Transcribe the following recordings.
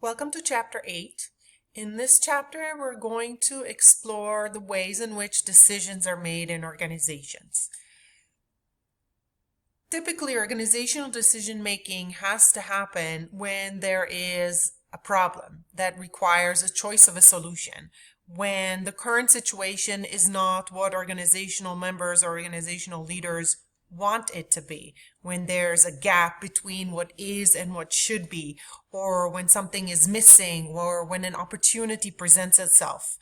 Welcome to Chapter 8. In this chapter, we're going to explore the ways in which decisions are made in organizations. Typically, organizational decision making has to happen when there is a problem that requires a choice of a solution, when the current situation is not what organizational members or organizational leaders want it to be, when there's a gap between what is and what should be, or when something is missing, or when an opportunity presents itself.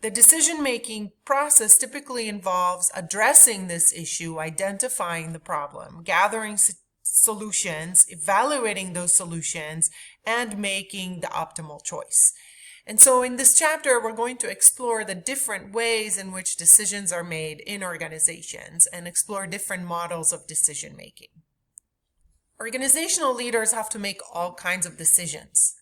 The decision-making process typically involves addressing this issue, identifying the problem, gathering solutions, evaluating those solutions, and making the optimal choice. And so in this chapter, we're going to explore the different ways in which decisions are made in organizations and explore different models of decision making. Organizational leaders have to make all kinds of decisions.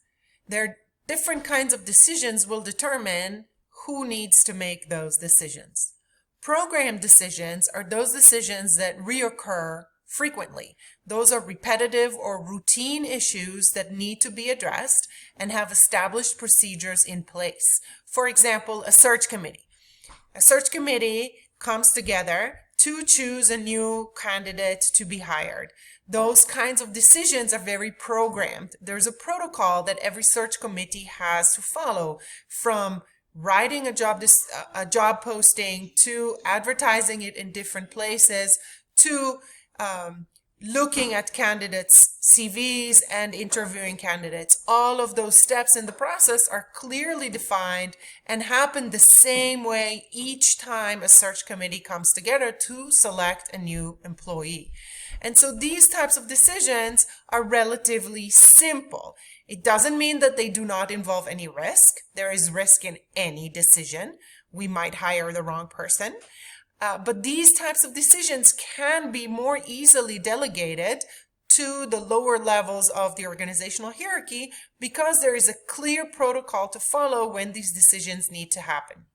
Their different kinds of decisions will determine who needs to make those decisions. Program decisions are those decisions that reoccur frequently. Those are repetitive or routine issues that need to be addressed and have established procedures in place. For example, a search committee. A search committee comes together to choose a new candidate to be hired. Those kinds of decisions are very programmed. There's a protocol that every search committee has to follow, from writing a job posting to advertising it in different places to looking at candidates' CVs and interviewing candidates. All of those steps in the process are clearly defined and happen the same way each time a search committee comes together to select a new employee. And so these types of decisions are relatively simple. It doesn't mean that they do not involve any risk. There is risk in any decision. We might hire the wrong person. But these types of decisions can be more easily delegated to the lower levels of the organizational hierarchy because there is a clear protocol to follow when these decisions need to happen.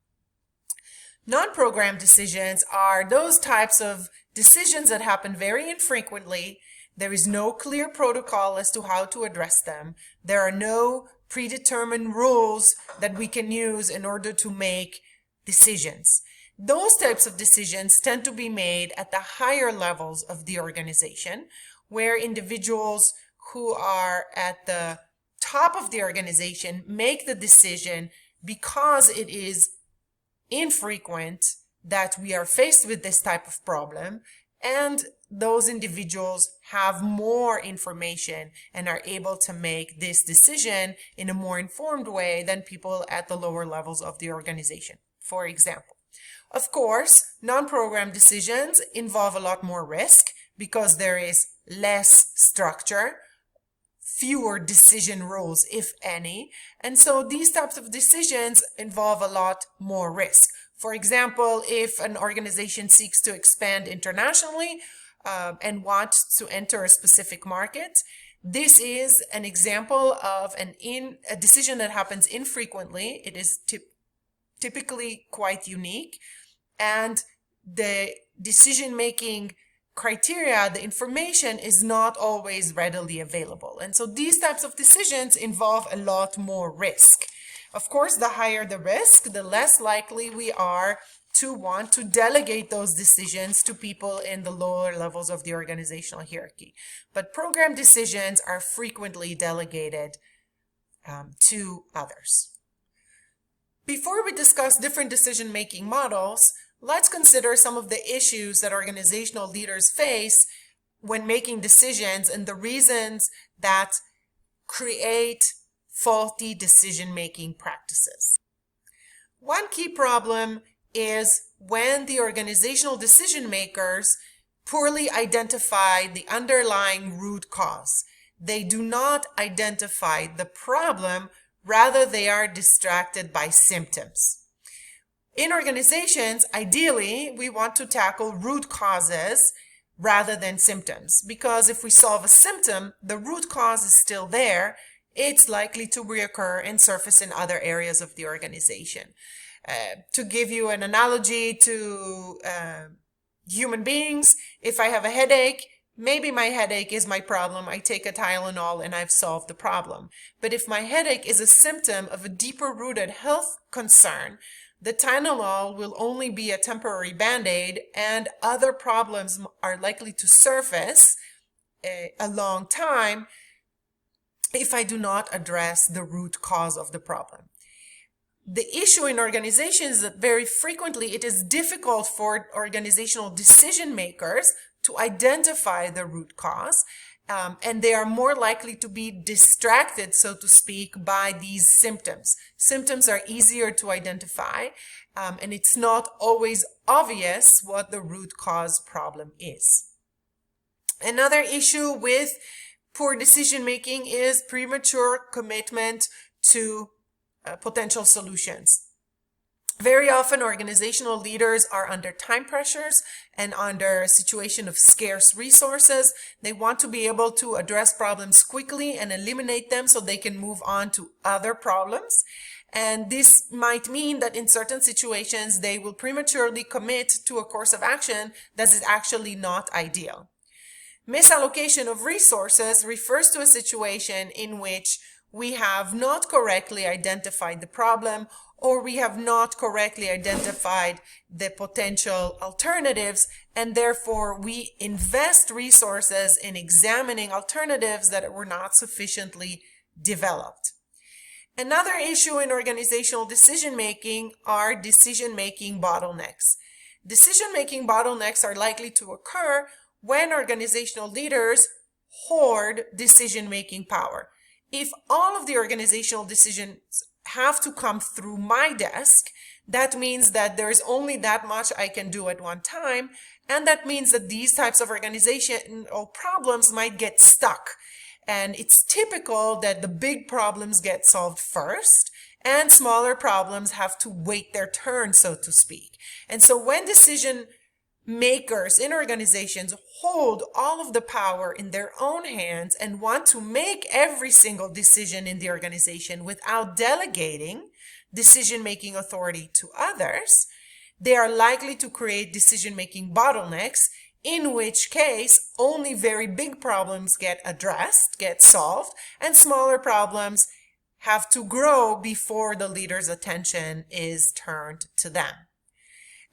Non-program decisions are those types of decisions that happen very infrequently. There is no clear protocol as to how to address them. There are no predetermined rules that we can use in order to make decisions. Those types of decisions tend to be made at the higher levels of the organization, where individuals who are at the top of the organization make the decision because it is infrequent that we are faced with this type of problem, and those individuals have more information and are able to make this decision in a more informed way than people at the lower levels of the organization, for example. Of course, non-program decisions involve a lot more risk because there is less structure, fewer decision rules, if any, and so these types of decisions involve a lot more risk. For example, if an organization seeks to expand internationally and wants to enter a specific market, this is an example of a decision that happens infrequently. It is typically quite unique, and the decision-making criteria, the information, is not always readily available. And so these types of decisions involve a lot more risk. Of course, the higher the risk, the less likely we are to want to delegate those decisions to people in the lower levels of the organizational hierarchy. But program decisions are frequently delegated to others. Before we discuss different decision-making models, let's consider some of the issues that organizational leaders face when making decisions and the reasons that create faulty decision-making practices. One key problem is when the organizational decision makers poorly identify the underlying root cause. They do not identify the problem. Rather, they are distracted by symptoms. In organizations, ideally, we want to tackle root causes rather than symptoms, because if we solve a symptom, the root cause is still there. It's likely to reoccur and surface in other areas of the organization. To give you an analogy to human beings, if I have a headache, maybe my headache is my problem. I take a Tylenol and I've solved the problem. But if my headache is a symptom of a deeper rooted health concern, the Tylenol will only be a temporary band-aid, and other problems are likely to surface a long time if I do not address the root cause of the problem. The issue in organizations is that very frequently it is difficult for organizational decision makers to identify the root cause, and they are more likely to be distracted, so to speak, by these symptoms. Symptoms are easier to identify, and it's not always obvious what the root cause problem is. Another issue with poor decision making is premature commitment to potential solutions. Very often organizational leaders are under time pressures and under a situation of scarce resources. They want to be able to address problems quickly and eliminate them so they can move on to other problems. And this might mean that in certain situations they will prematurely commit to a course of action that is actually not ideal. Misallocation of resources refers to a situation in which we have not correctly identified the problem, or we have not correctly identified the potential alternatives, and therefore we invest resources in examining alternatives that were not sufficiently developed. Another issue in organizational decision-making are decision-making bottlenecks. Decision-making bottlenecks are likely to occur when organizational leaders hoard decision-making power. If all of the organizational decisions have to come through my desk, that means that there's only that much I can do at one time, and that means that these types of organizational problems might get stuck. And it's typical that the big problems get solved first, and smaller problems have to wait their turn, so to speak. And so when decision makers in organizations hold all of the power in their own hands and want to make every single decision in the organization without delegating decision-making authority to others, they are likely to create decision-making bottlenecks, in which case only very big problems get addressed, get solved, and smaller problems have to grow before the leader's attention is turned to them.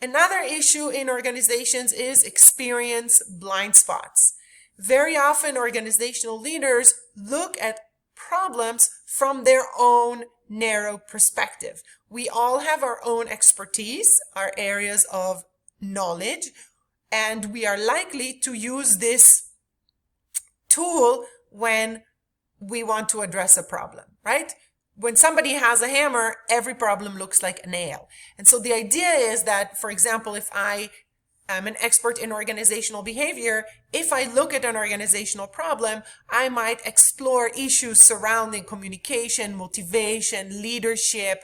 Another issue in organizations is experience blind spots. Very often organizational leaders look at problems from their own narrow perspective. We all have our own expertise, our areas of knowledge, and we are likely to use this tool when we want to address a problem, right? When somebody has a hammer, every problem looks like a nail. And so the idea is that, for example, if I am an expert in organizational behavior, if I look at an organizational problem, I might explore issues surrounding communication, motivation, leadership,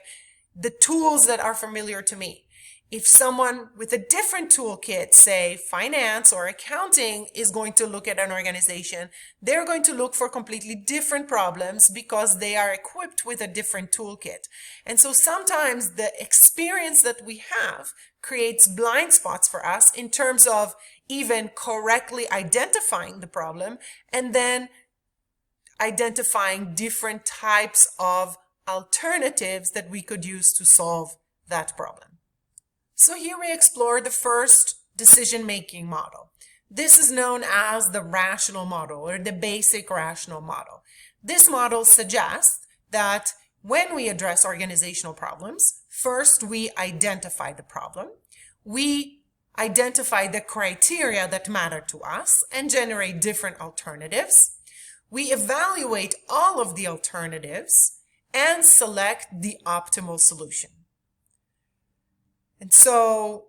the tools that are familiar to me. If someone with a different toolkit, say finance or accounting, is going to look at an organization, they're going to look for completely different problems because they are equipped with a different toolkit. And so sometimes the experience that we have creates blind spots for us in terms of even correctly identifying the problem and then identifying different types of alternatives that we could use to solve that problem. So here we explore the first decision-making model. This is known as the rational model or the basic rational model. This model suggests that when we address organizational problems, first we identify the problem, we identify the criteria that matter to us and generate different alternatives. We evaluate all of the alternatives and select the optimal solution. And so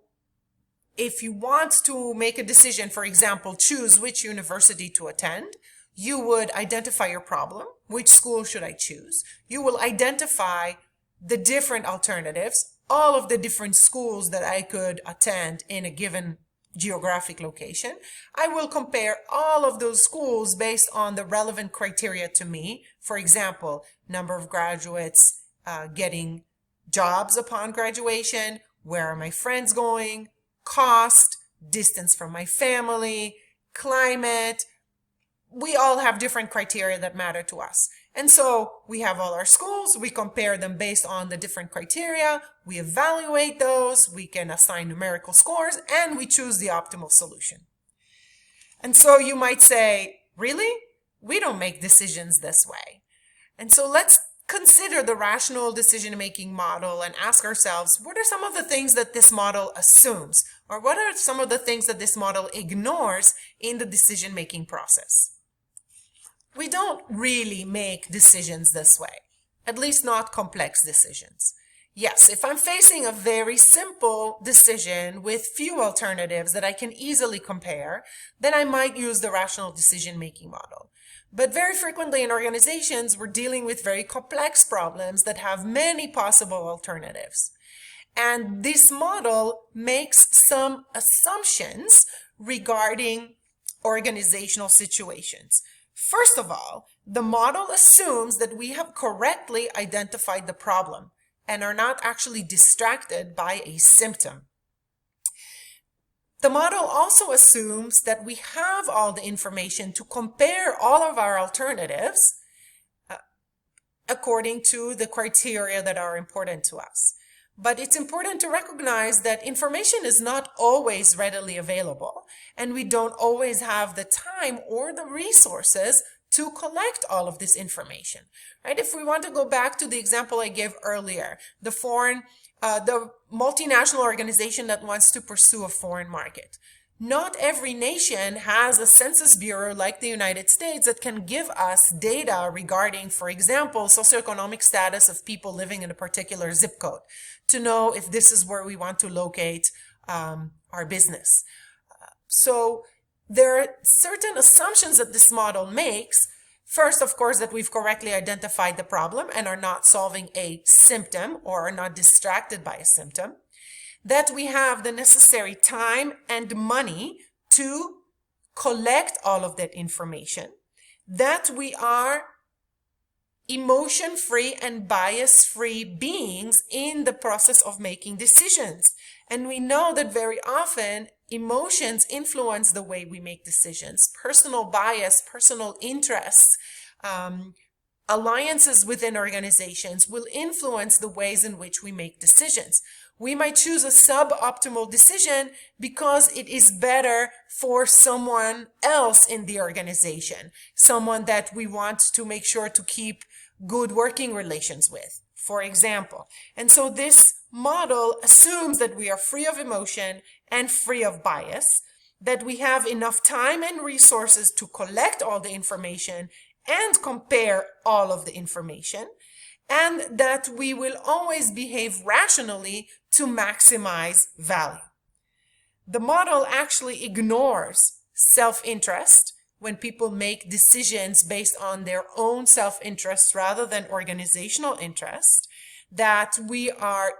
if you want to make a decision, for example, choose which university to attend, you would identify your problem. Which school should I choose? You will identify the different alternatives, all of the different schools that I could attend in a given geographic location. I will compare all of those schools based on the relevant criteria to me. For example, number of graduates getting jobs upon graduation, where are my friends going, cost, distance from my family, climate, we all have different criteria that matter to us. And so we have all our schools, we compare them based on the different criteria, we evaluate those, we can assign numerical scores, and we choose the optimal solution. And so you might say, really? We don't make decisions this way. And so let's consider the rational decision-making model and ask ourselves, what are some of the things that this model assumes? Or what are some of the things that this model ignores in the decision-making process? We don't really make decisions this way, at least not complex decisions. Yes, if I'm facing a very simple decision with few alternatives that I can easily compare, then I might use the rational decision-making model. But very frequently in organizations, we're dealing with very complex problems that have many possible alternatives. And this model makes some assumptions regarding organizational situations. First of all, the model assumes that we have correctly identified the problem and are not actually distracted by a symptom. The model also assumes that we have all the information to compare all of our alternatives according to the criteria that are important to us. But it's important to recognize that information is not always readily available, and we don't always have the time or the resources to collect all of this information, right? If we want to go back to the example I gave earlier, the multinational organization that wants to pursue a foreign market. Not every nation has a census bureau like the United States that can give us data regarding, for example, socioeconomic status of people living in a particular zip code to know if this is where we want to locate our business. So there are certain assumptions that this model makes. First, of course, that we've correctly identified the problem and are not solving a symptom or are not distracted by a symptom. That we have the necessary time and money to collect all of that information. That we are emotion-free and bias-free beings in the process of making decisions. And we know that very often emotions influence the way we make decisions. Personal bias, personal interests, alliances within organizations will influence the ways in which we make decisions. We might choose a suboptimal decision because it is better for someone else in the organization, someone that we want to make sure to keep good working relations with, for example. And so this model assumes that we are free of emotion and free of bias, that we have enough time and resources to collect all the information and compare all of the information, and that we will always behave rationally to maximize value. The model actually ignores self-interest when people make decisions based on their own self-interest rather than organizational interest, that we are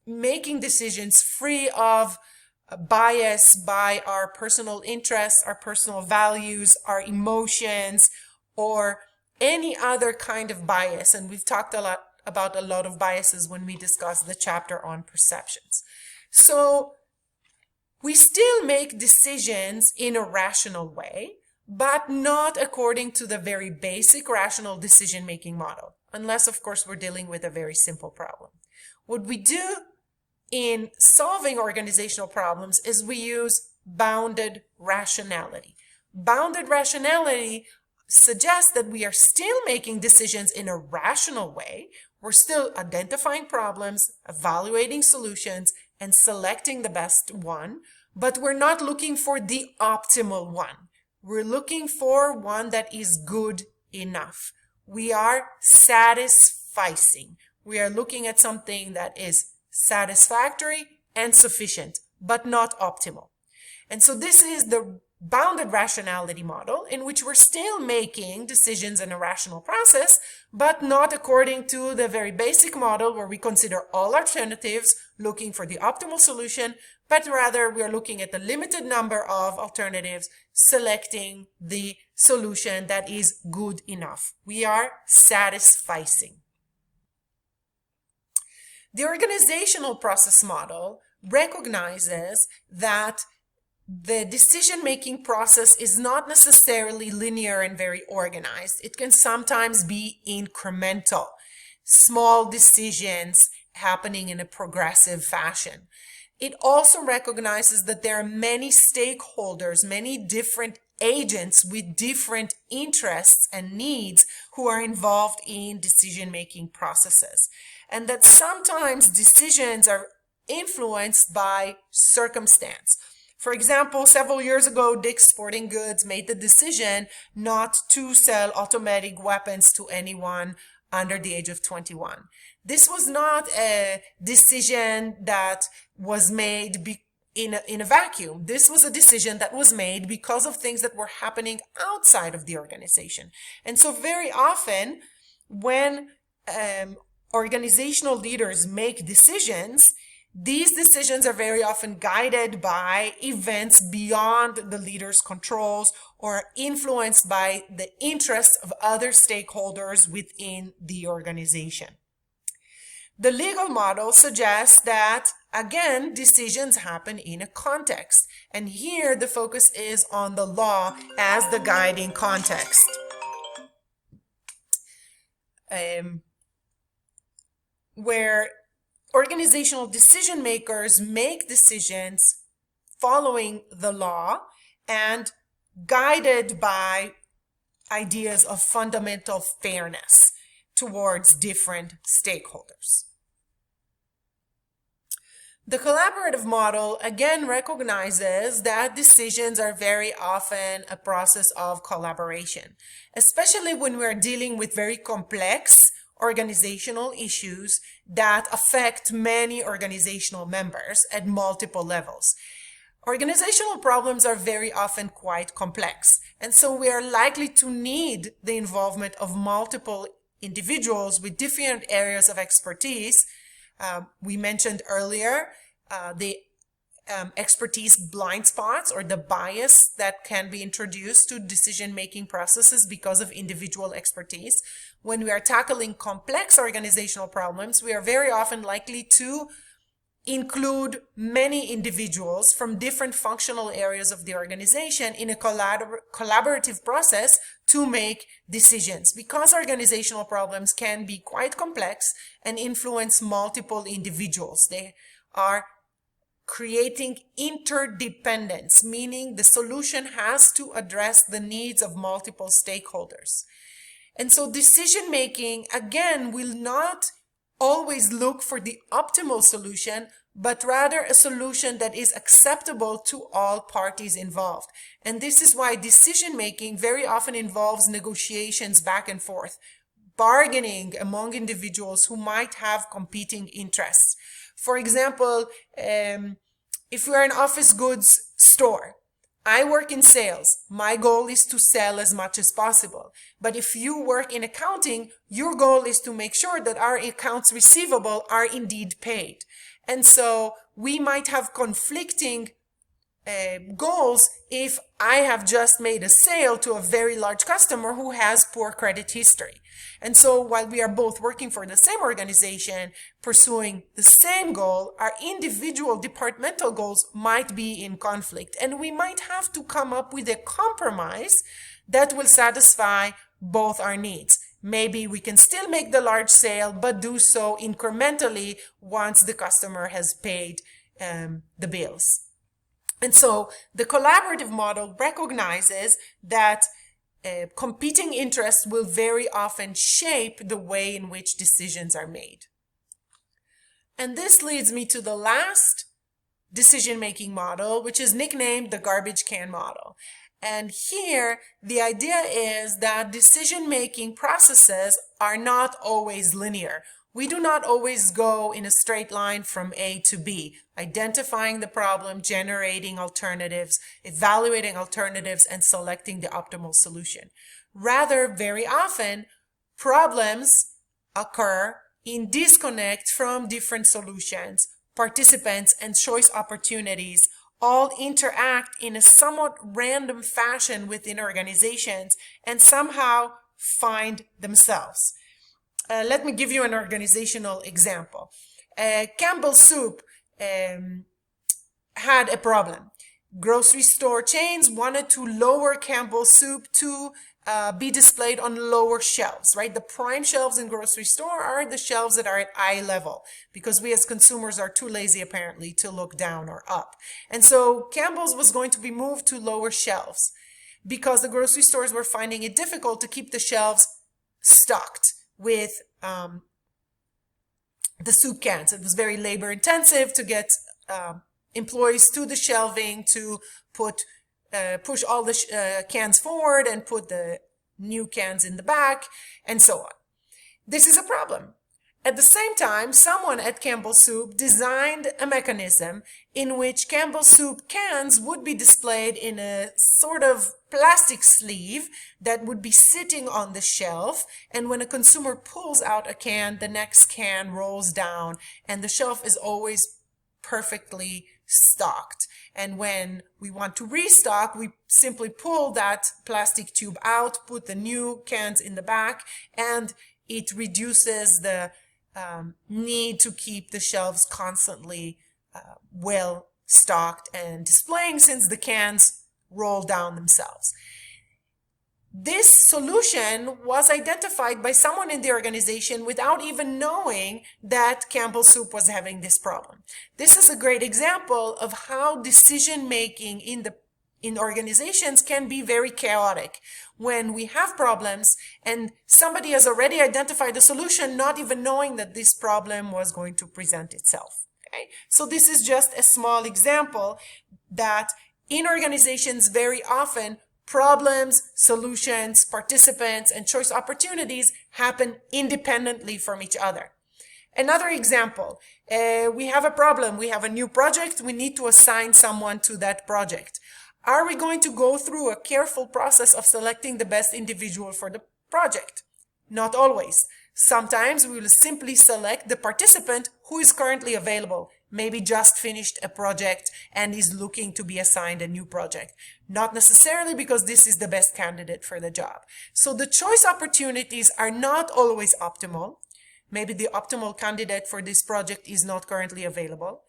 making decisions free of bias by our personal interests, our personal values, our emotions, or any other kind of bias. And we've talked about a lot of biases when we discussed the chapter on perceptions. So we still make decisions in a rational way, but not according to the very basic rational decision-making model, unless, of course, we're dealing with a very simple problem. What we do in solving organizational problems is we use bounded rationality. Bounded rationality suggests that we are still making decisions in a rational way. We're still identifying problems, evaluating solutions, and selecting the best one, but we're not looking for the optimal one. We're looking for one that is good enough. We are satisficing. We are looking at something that is satisfactory and sufficient, but not optimal. And so this is the bounded rationality model, in which we're still making decisions in a rational process, but not according to the very basic model where we consider all alternatives, looking for the optimal solution, but rather we're looking at the limited number of alternatives, selecting the solution that is good enough. We are satisficing. The organizational process model recognizes that the decision-making process is not necessarily linear and very organized. It can sometimes be incremental, small decisions happening in a progressive fashion. It also recognizes that there are many stakeholders, many different agents with different interests and needs who are involved in decision-making processes, and that sometimes decisions are influenced by circumstance. For example, several years ago, Dick's Sporting Goods made the decision not to sell automatic weapons to anyone under the age of 21. This was not a decision that was made in a vacuum. This was a decision that was made because of things that were happening outside of the organization. And so very often when organizational leaders make decisions, these decisions are very often guided by events beyond the leader's controls or influenced by the interests of other stakeholders within the organization. The legal model suggests that, again, decisions happen in a context. And here the focus is on the law as the guiding context. Where organizational decision makers make decisions following the law and guided by ideas of fundamental fairness towards different stakeholders. The collaborative model again recognizes that decisions are very often a process of collaboration, especially when we're dealing with very complex organizational issues that affect many organizational members at multiple levels. Organizational problems are very often quite complex, and so we are likely to need the involvement of multiple individuals with different areas of expertise. We mentioned earlier the expertise blind spots or the bias that can be introduced to decision-making processes because of individual expertise. When we are tackling complex organizational problems, we are very often likely to include many individuals from different functional areas of the organization in a collaborative process to make decisions, because organizational problems can be quite complex and influence multiple individuals. They are creating interdependence, meaning the solution has to address the needs of multiple stakeholders. And so decision making, again, will not always look for the optimal solution, but rather a solution that is acceptable to all parties involved. And this is why decision making very often involves negotiations back and forth, bargaining among individuals who might have competing interests. For example, if we're an office goods store, I work in sales. My goal is to sell as much as possible. But if you work in accounting, your goal is to make sure that our accounts receivable are indeed paid. And so we might have conflicting goals if I have just made a sale to a very large customer who has poor credit history. And so while we are both working for the same organization, pursuing the same goal, our individual departmental goals might be in conflict. And we might have to come up with a compromise that will satisfy both our needs. Maybe we can still make the large sale, but do so incrementally once the customer has paid the bills. And so the collaborative model recognizes that competing interests will very often shape the way in which decisions are made. And this leads me to the last decision-making model, which is nicknamed the garbage can model. And here, the idea is that decision-making processes are not always linear. We do not always go in a straight line from A to B, identifying the problem, generating alternatives, evaluating alternatives, and selecting the optimal solution. Rather, very often, problems occur in disconnect from different solutions. Participants and choice opportunities all interact in a somewhat random fashion within organizations and somehow find themselves. Let me give you an organizational example. Campbell's Soup had a problem. grocery store chains wanted to lower Campbell's soup to be displayed on lower shelves, right? The prime shelves in grocery store are the shelves that are at eye level, because we as consumers are too lazy apparently to look down or up. And so Campbell's was going to be moved to lower shelves because the grocery stores were finding it difficult to keep the shelves stocked with the soup cans. It was very labor intensive to get employees to the shelving to push all the cans forward and put the new cans in the back, and so on. This is a problem. At the same time, someone at Campbell's Soup designed a mechanism in which Campbell's Soup cans would be displayed in a sort of plastic sleeve that would be sitting on the shelf, and when a consumer pulls out a can, the next can rolls down, and the shelf is always perfectly stocked. And when we want to restock, we simply pull that plastic tube out, put the new cans in the back, and it reduces the need to keep the shelves constantly well stocked and displaying, since the cans roll down themselves. This solution was identified by someone in the organization without even knowing that Campbell's Soup was having this problem. This is a great example of how decision-making in organizations can be very chaotic when we have problems and somebody has already identified a solution, not even knowing that this problem was going to present itself. Okay? So this is just a small example that in organizations very often problems, solutions, participants, and choice opportunities happen independently from each other. Another example, we have a problem, we have a new project, we need to assign someone to that project. Are we going to go through a careful process of selecting the best individual for the project? Not always. Sometimes we will simply select the participant who is currently available, maybe just finished a project and is looking to be assigned a new project. Not necessarily because this is the best candidate for the job. So the choice opportunities are not always optimal. Maybe the optimal candidate for this project is not currently available.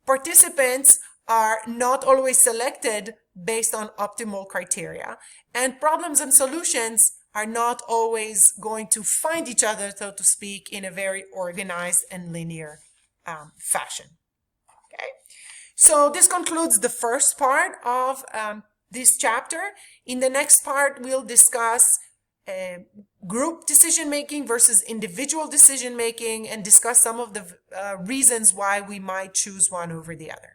Participants are not always selected based on optimal criteria, and problems and solutions are not always going to find each other, so to speak, in a very organized and linear fashion. Okay, so this concludes the first part of this chapter. In the next part, we'll discuss group decision-making versus individual decision-making and discuss some of the reasons why we might choose one over the other.